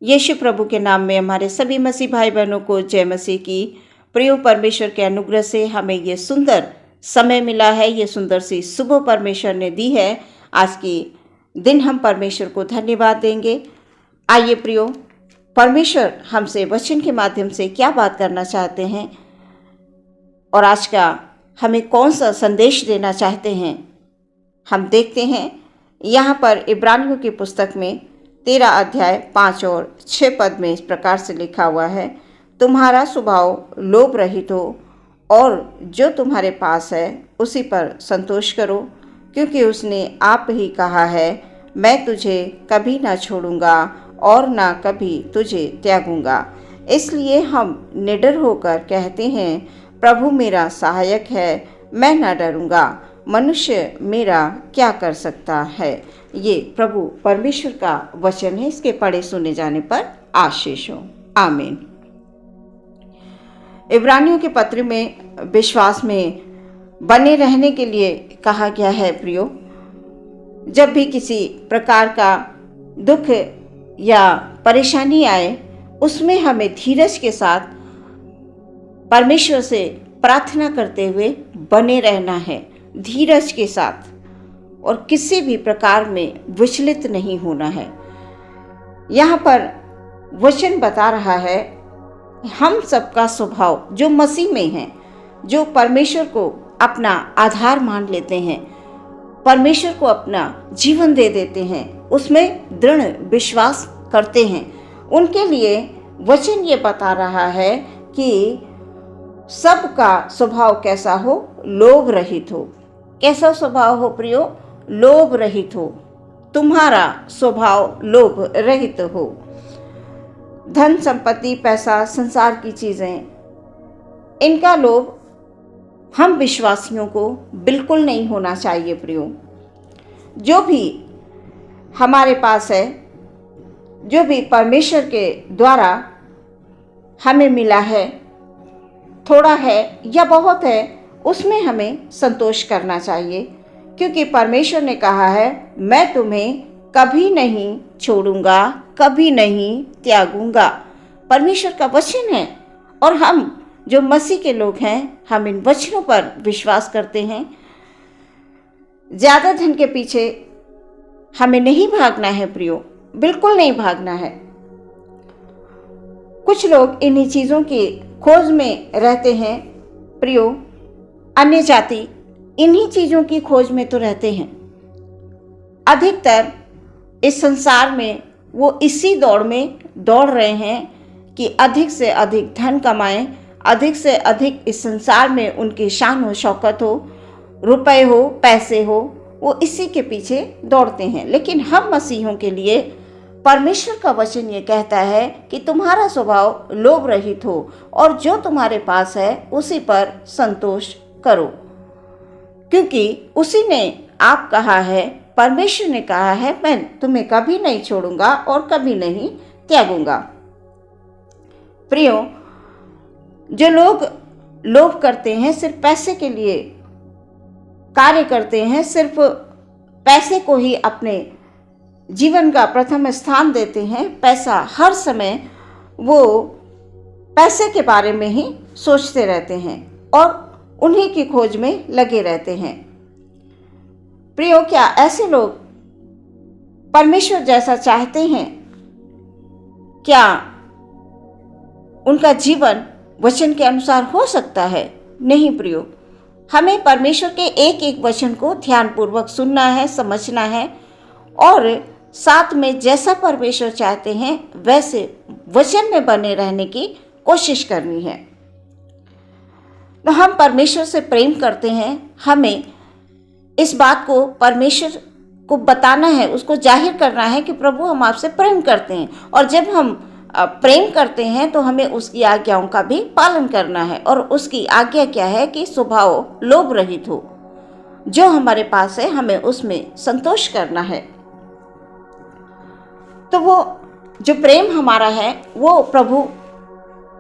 यीशु प्रभु के नाम में हमारे सभी मसीह भाई बहनों को जय मसीह की। प्रिय परमेश्वर के अनुग्रह से हमें ये सुंदर समय मिला है, ये सुंदर सी सुबह परमेश्वर ने दी है। आज की दिन हम परमेश्वर को धन्यवाद देंगे। आइए प्रियो, परमेश्वर हमसे वचन के माध्यम से क्या बात करना चाहते हैं और आज का हमें कौन सा संदेश देना चाहते हैं, हम देखते हैं। यहाँ पर इब्रानियों की पुस्तक में 13 अध्याय 5 और 6 पद में इस प्रकार से लिखा हुआ है, तुम्हारा स्वभाव लोभ रहित हो और जो तुम्हारे पास है उसी पर संतोष करो, क्योंकि उसने आप ही कहा है, मैं तुझे कभी ना छोड़ूंगा और ना कभी तुझे त्यागूंगा। इसलिए हम निडर होकर कहते हैं, प्रभु मेरा सहायक है, मैं ना डरूंगा। मनुष्य मेरा क्या कर सकता है। ये प्रभु परमेश्वर का वचन है, इसके पढ़े सुने जाने पर आशीष हो। आमीन। इब्रानियों के पत्र में विश्वास में बने रहने के लिए कहा गया है। प्रियो, जब भी किसी प्रकार का दुख या परेशानी आए, उसमें हमें धीरज के साथ परमेश्वर से प्रार्थना करते हुए बने रहना है, धीरज के साथ, और किसी भी प्रकार में विचलित नहीं होना है। यहाँ पर वचन बता रहा है, हम सबका स्वभाव जो मसीह में है, जो परमेश्वर को अपना आधार मान लेते हैं, परमेश्वर को अपना जीवन दे देते हैं, उसमें दृढ़ विश्वास करते हैं, उनके लिए वचन ये बता रहा है कि सबका स्वभाव कैसा हो, लोभ रहित हो। कैसा स्वभाव हो प्रियो? लोभ रहित हो। तुम्हारा स्वभाव लोभ रहित हो। धन संपत्ति, पैसा, संसार की चीजें, इनका लोभ हम विश्वासियों को बिल्कुल नहीं होना चाहिए। प्रियो, जो भी हमारे पास है, जो भी परमेश्वर के द्वारा हमें मिला है, थोड़ा है या बहुत है, उसमें हमें संतोष करना चाहिए, क्योंकि परमेश्वर ने कहा है, मैं तुम्हें कभी नहीं छोड़ूंगा, कभी नहीं त्यागूंगा। परमेश्वर का वचन है और हम जो मसीह के लोग हैं, हम इन वचनों पर विश्वास करते हैं। ज्यादा धन के पीछे हमें नहीं भागना है प्रियो, बिल्कुल नहीं भागना है। कुछ लोग इन्हीं चीजों की खोज में रहते हैं प्रियो, अन्य जाति इन्हीं चीजों की खोज में तो रहते हैं। अधिकतर इस संसार में वो इसी दौड़ में दौड़ रहे हैं कि अधिक से अधिक धन कमाएं, अधिक से अधिक इस संसार में उनकी शान हो, शौकत हो, रुपए हो, पैसे हो, वो इसी के पीछे दौड़ते हैं। लेकिन हम मसीहों के लिए परमेश्वर का वचन ये कहता है कि तुम्हारा स्वभाव लोभ रहित हो और जो तुम्हारे पास है उसी पर संतोष करो, क्योंकि उसी ने आप कहा है, परमेश्वर ने कहा है, मैं तुम्हें कभी नहीं छोड़ूंगा और कभी नहीं त्यागूंगा। प्रियो, जो लोग लोभ करते हैं, सिर्फ पैसे के लिए कार्य करते हैं, सिर्फ पैसे को ही अपने जीवन का प्रथम स्थान देते हैं, पैसा हर समय वो पैसे के बारे में ही सोचते रहते हैं और उन्हीं की खोज में लगे रहते हैं। प्रियो, क्या ऐसे लोग परमेश्वर जैसा चाहते हैं? क्या उनका जीवन वचन के अनुसार हो सकता है? नहीं प्रियो, हमें परमेश्वर के एक एक वचन को ध्यानपूर्वक सुनना है, समझना है और साथ में जैसा परमेश्वर चाहते हैं वैसे वचन में बने रहने की कोशिश करनी है। तो हम परमेश्वर से प्रेम करते हैं, हमें इस बात को परमेश्वर को बताना है, उसको जाहिर करना है कि प्रभु हम आपसे प्रेम करते हैं। और जब हम प्रेम करते हैं तो हमें उसकी आज्ञाओं का भी पालन करना है। और उसकी आज्ञा क्या है कि स्वभाव लोभ रहित हो। जो हमारे पास है हमें उसमें संतोष करना है। तो वो जो प्रेम हमारा है वो प्रभु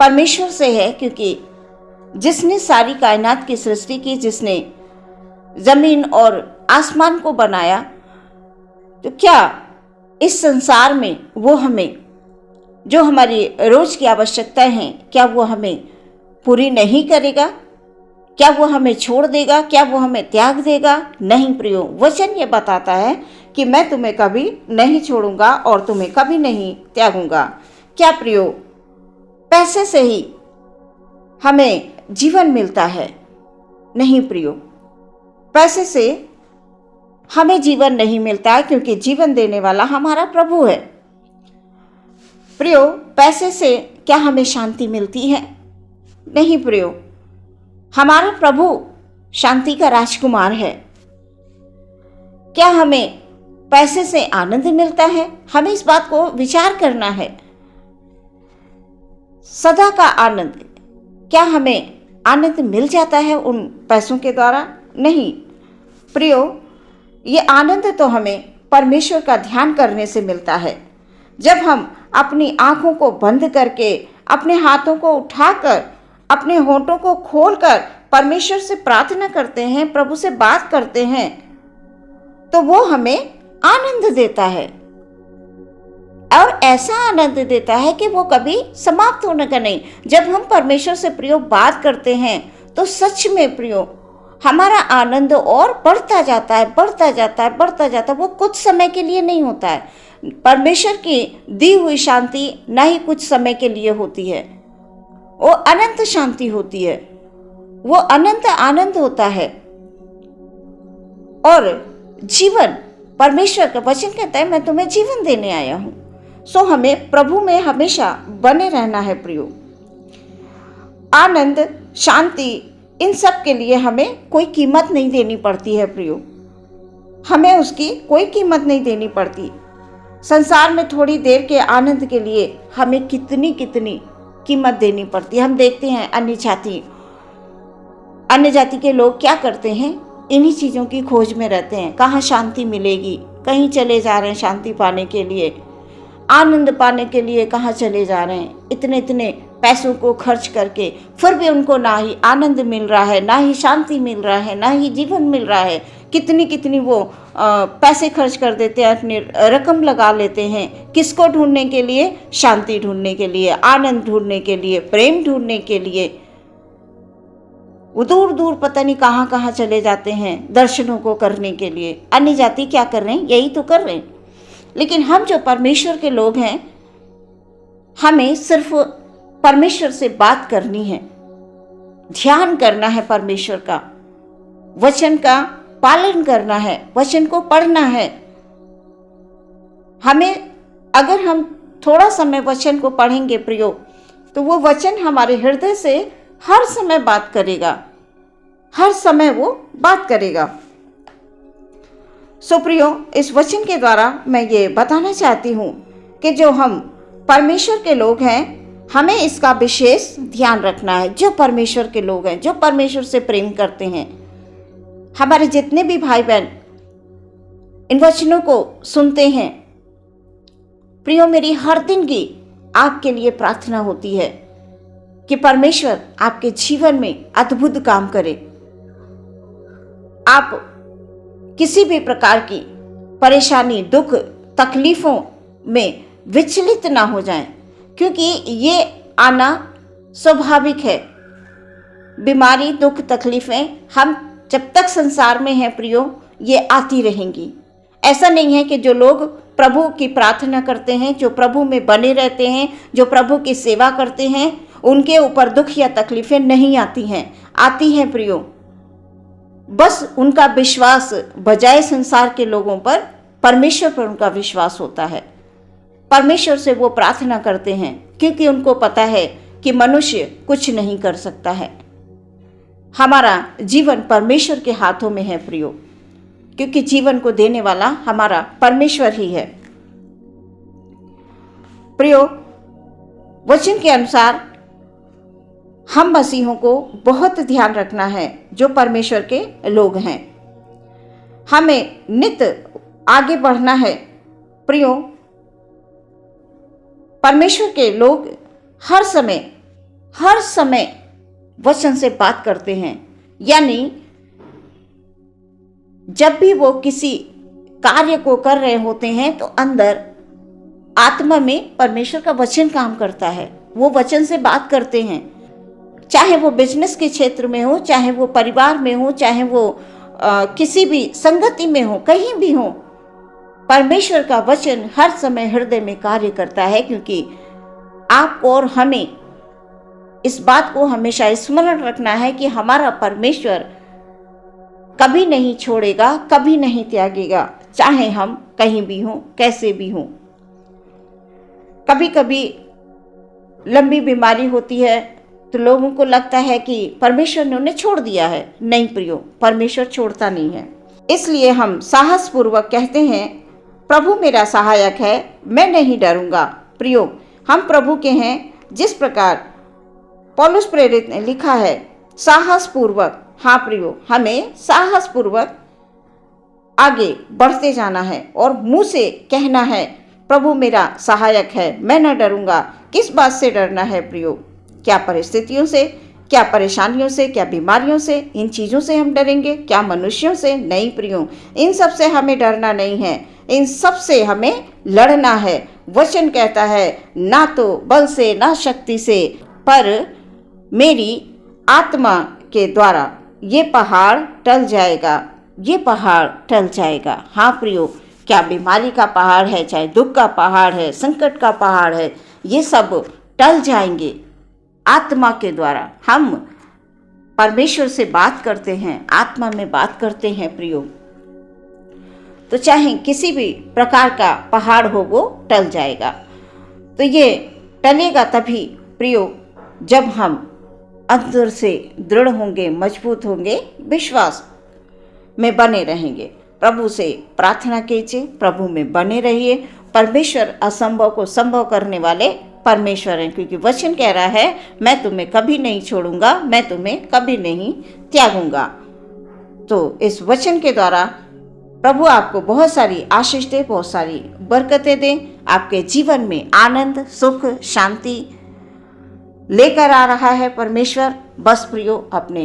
परमेश्वर से है, क्योंकि जिसने सारी कायनात की सृष्टि की, जिसने जमीन और आसमान को बनाया, तो क्या इस संसार में वो हमें जो हमारी रोज की आवश्यकताएं हैं, क्या वो हमें पूरी नहीं करेगा? क्या वो हमें छोड़ देगा? क्या वो हमें त्याग देगा? नहीं प्रियो, वचन ये बताता है कि मैं तुम्हें कभी नहीं छोड़ूंगा और तुम्हें कभी नहीं त्यागूंगा। क्या प्रियो, पैसे से ही हमें जीवन मिलता है? नहीं प्रियो, पैसे से हमें जीवन नहीं मिलता, क्योंकि जीवन देने वाला हमारा प्रभु है। प्रियो, पैसे से क्या हमें शांति मिलती है? नहीं प्रियो, हमारा प्रभु शांति का राजकुमार है। क्या हमें पैसे से आनंद मिलता है? हमें इस बात को विचार करना है। सदा का आनंद, क्या हमें आनंद मिल जाता है उन पैसों के द्वारा? नहीं प्रियो, ये आनंद तो हमें परमेश्वर का ध्यान करने से मिलता है। जब हम अपनी आंखों को बंद करके, अपने हाथों को उठाकर, अपने होठों को खोलकर परमेश्वर से प्रार्थना करते हैं, प्रभु से बात करते हैं, तो वो हमें आनंद देता है। और ऐसा आनंद देता है कि वो कभी समाप्त होने का नहीं। जब हम परमेश्वर से प्रियो बात करते हैं तो सच में प्रियो हमारा आनंद और बढ़ता जाता है, बढ़ता जाता है, बढ़ता जाता है। वो कुछ समय के लिए नहीं होता है। परमेश्वर की दी हुई शांति ना ही कुछ समय के लिए होती है, वो अनंत शांति होती है, वो अनंत आनंद होता है। और जीवन, परमेश्वर का वचन कहता है मैं तुम्हें जीवन देने आया हूं। सो हमें प्रभु में हमेशा बने रहना है प्रियो। आनंद, शांति, इन सब के लिए हमें कोई कीमत नहीं देनी पड़ती है प्रियो। हमें उसकी कोई कीमत नहीं देनी पड़ती। संसार में थोड़ी देर के आनंद के लिए हमें कितनी कितनी कीमत देनी पड़ती है। हम देखते हैं अन्य जाति के लोग क्या करते हैं, इन्हीं चीज़ों की खोज में रहते हैं। कहाँ शांति मिलेगी, कहीं चले जा रहे हैं शांति पाने के लिए, आनंद पाने के लिए कहाँ चले जा रहे हैं, इतने इतने पैसों को खर्च करके, फिर भी उनको ना ही आनंद मिल रहा है, ना ही शांति मिल रहा है, ना ही जीवन मिल रहा है। कितनी कितनी वो पैसे खर्च कर देते हैं, अपनी रकम लगा लेते हैं। किसको ढूंढने के लिए? शांति ढूंढने के लिए, आनंद ढूंढने के लिए, प्रेम ढूंढने के लिए। वो दूर दूर पता नहीं कहाँ कहाँ चले जाते हैं दर्शनों को करने के लिए। अन्य जाति क्या कर रहे हैं? यही तो कर रहे हैं। लेकिन हम जो परमेश्वर के लोग हैं, हमें सिर्फ परमेश्वर से बात करनी है, ध्यान करना है परमेश्वर का, वचन का पालन करना है, वचन को पढ़ना है। हमें, अगर हम थोड़ा समय वचन को पढ़ेंगे प्रियो, तो वो वचन हमारे हृदय से हर समय बात करेगा, हर समय वो बात करेगा। सो प्रियो, इस वचन के द्वारा मैं ये बताना चाहती हूँ कि जो हम परमेश्वर के लोग हैं, हमें इसका विशेष ध्यान रखना है। जो परमेश्वर के लोग हैं, जो परमेश्वर से प्रेम करते हैं, हमारे जितने भी भाई बहन इन वचनों को सुनते हैं, प्रियो मेरी हर दिन की आपके लिए प्रार्थना होती है कि परमेश्वर आपके जीवन में अद्भुत काम करे। आप किसी भी प्रकार की परेशानी, दुख, तकलीफों में विचलित ना हो जाएं, क्योंकि ये आना स्वाभाविक है। बीमारी, दुख, तकलीफें हम जब तक संसार में हैं प्रियो, ये आती रहेंगी। ऐसा नहीं है कि जो लोग प्रभु की प्रार्थना करते हैं, जो प्रभु में बने रहते हैं, जो प्रभु की सेवा करते हैं, उनके ऊपर दुख या तकलीफें नहीं आती हैं। आती हैं प्रियो, बस उनका विश्वास बजाय संसार के लोगों पर, परमेश्वर पर उनका विश्वास होता है। परमेश्वर से वो प्रार्थना करते हैं, क्योंकि उनको पता है कि मनुष्य कुछ नहीं कर सकता है। हमारा जीवन परमेश्वर के हाथों में है प्रियो, क्योंकि जीवन को देने वाला हमारा परमेश्वर ही है। प्रियो, वचन के अनुसार हम मसीहों को बहुत ध्यान रखना है, जो परमेश्वर के लोग हैं। हमें नित्य आगे बढ़ना है प्रियो। परमेश्वर के लोग हर समय वचन से बात करते हैं, यानी जब भी वो किसी कार्य को कर रहे होते हैं तो अंदर आत्मा में परमेश्वर का वचन काम करता है। वो वचन से बात करते हैं, चाहे वो बिजनेस के क्षेत्र में हो, चाहे वो परिवार में हो, चाहे वो किसी भी संगति में हो, कहीं भी हो। परमेश्वर का वचन हर समय हृदय में कार्य करता है, क्योंकि आपको और हमें इस बात को हमेशा स्मरण रखना है कि हमारा परमेश्वर कभी नहीं छोड़ेगा, कभी नहीं त्यागेगा, चाहे हम कहीं भी हों, कैसे भी हों। कभी कभी लंबी बीमारी होती है तो लोगों को लगता है कि परमेश्वर ने उन्हें छोड़ दिया है। नहीं प्रियो, परमेश्वर छोड़ता नहीं है। इसलिए हम साहस पूर्वक कहते हैं, प्रभु मेरा सहायक है, मैं नहीं डरूंगा। प्रियो, हम प्रभु के हैं। जिस प्रकार पौलुस प्रेरित ने लिखा है, साहस पूर्वक। हाँ प्रियो, हमें साहस पूर्वक आगे बढ़ते जाना है और मुंह से कहना है, प्रभु मेरा सहायक है, मैं न डरूंगा। किस बात से डरना है प्रियो? क्या परिस्थितियों से, क्या परेशानियों से, क्या बीमारियों से? इन चीज़ों से हम डरेंगे क्या? मनुष्यों से? नहीं प्रियो, इन सब से हमें डरना नहीं है, इन सब से हमें लड़ना है। वचन कहता है, ना तो बल से ना शक्ति से, पर मेरी आत्मा के द्वारा ये पहाड़ टल जाएगा, ये पहाड़ टल जाएगा। हाँ प्रियो, क्या बीमारी का पहाड़ है, चाहे दुख का पहाड़ है, संकट का पहाड़ है, ये सब टल जाएंगे आत्मा के द्वारा। हम परमेश्वर से बात करते हैं, आत्मा में बात करते हैं प्रियो, तो चाहे किसी भी प्रकार का पहाड़ हो वो टल जाएगा। तो ये टलेगा तभी प्रियो जब हम अंदर से दृढ़ होंगे, मजबूत होंगे, विश्वास में बने रहेंगे। प्रभु से प्रार्थना कीजिए, प्रभु में बने रहिए। परमेश्वर असंभव को संभव करने वाले परमेश्वर हैं, क्योंकि वचन कह रहा है, मैं तुम्हें कभी नहीं छोड़ूंगा, मैं तुम्हें कभी नहीं त्यागूंगा। तो इस वचन के द्वारा प्रभु आपको बहुत सारी आशीष दे, बहुत सारी बरकतें दें, आपके जीवन में आनंद, सुख, शांति लेकर आ रहा है परमेश्वर। बस प्रियो, अपने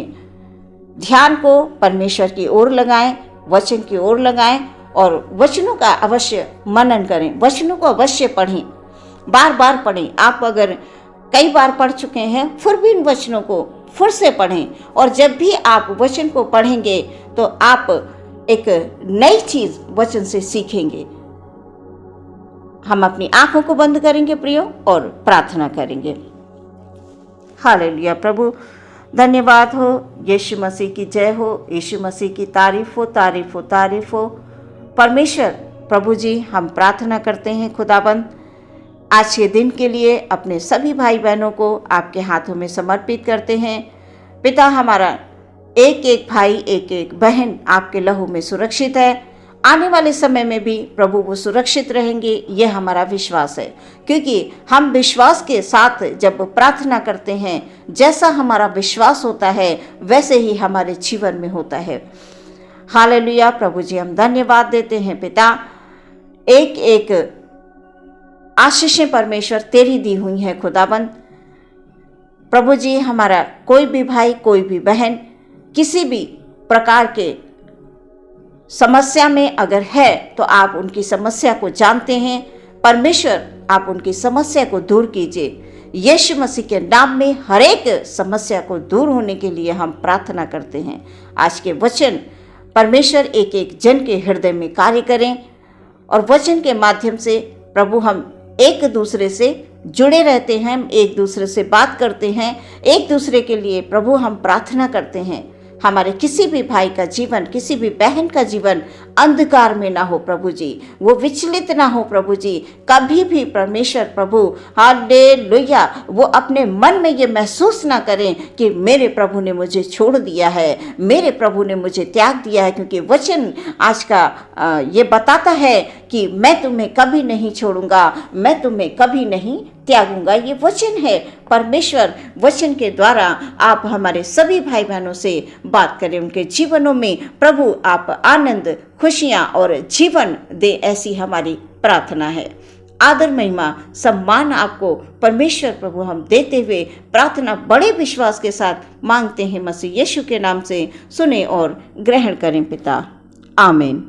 ध्यान को परमेश्वर की ओर लगाएं, वचन की ओर लगाएं और वचनों का अवश्य मनन करें, वचनों को अवश्य पढ़ें, बार बार पढ़ें। आप अगर कई बार पढ़ चुके हैं, फिर भी इन वचनों को फिर से पढ़ें, और जब भी आप वचन को पढ़ेंगे तो आप एक नई चीज वचन से सीखेंगे। हम अपनी आंखों को बंद करेंगे प्रियो और प्रार्थना करेंगे। हालेलुया। प्रभु धन्यवाद हो, यीशु मसीह की जय हो, यीशु मसीह की तारीफ हो, तारीफ हो, तारीफ हो। परमेश्वर प्रभु जी, हम प्रार्थना करते हैं खुदाबंद, आज के दिन के लिए अपने सभी भाई बहनों को आपके हाथों में समर्पित करते हैं। पिता, हमारा एक एक भाई, एक एक बहन आपके लहू में सुरक्षित है। आने वाले समय में भी प्रभु वो सुरक्षित रहेंगे, ये हमारा विश्वास है, क्योंकि हम विश्वास के साथ जब प्रार्थना करते हैं, जैसा हमारा विश्वास होता है वैसे ही हमारे जीवन में होता है। हालेलुया। प्रभु जी, हम धन्यवाद देते हैं पिता, एक एक आशीषें परमेश्वर तेरी दी हुई हैं खुदाबंद। प्रभु जी, हमारा कोई भी भाई, कोई भी बहन किसी भी प्रकार के समस्या में अगर है तो आप उनकी समस्या को जानते हैं। परमेश्वर, आप उनकी समस्या को दूर कीजिए। यीशु मसीह के नाम में हर एक समस्या को दूर होने के लिए हम प्रार्थना करते हैं। आज के वचन परमेश्वर एक एक जन के हृदय में कार्य करें, और वचन के माध्यम से प्रभु हम एक दूसरे से जुड़े रहते हैं, एक दूसरे से बात करते हैं, एक दूसरे के लिए प्रभु हम प्रार्थना करते हैं। हमारे किसी भी भाई का जीवन, किसी भी बहन का जीवन अंधकार में ना हो प्रभु जी, वो विचलित ना हो प्रभु जी। कभी भी परमेश्वर प्रभु, हालेलुया, वो अपने मन में ये महसूस ना करें कि मेरे प्रभु ने मुझे छोड़ दिया है, मेरे प्रभु ने मुझे त्याग दिया है, क्योंकि वचन आज का ये बताता है कि मैं तुम्हें कभी नहीं छोड़ूंगा, मैं तुम्हें कभी नहीं त्यागूंगा। ये वचन है परमेश्वर। वचन के द्वारा आप हमारे सभी भाई बहनों से बात करें, उनके जीवनों में प्रभु आप आनंद, खुशियां और जीवन दे, ऐसी हमारी प्रार्थना है। आदर, महिमा, सम्मान आपको परमेश्वर प्रभु हम देते हुए प्रार्थना बड़े विश्वास के साथ मांगते हैं, मसीह यीशु के नाम से सुने और ग्रहण करें पिता, आमीन।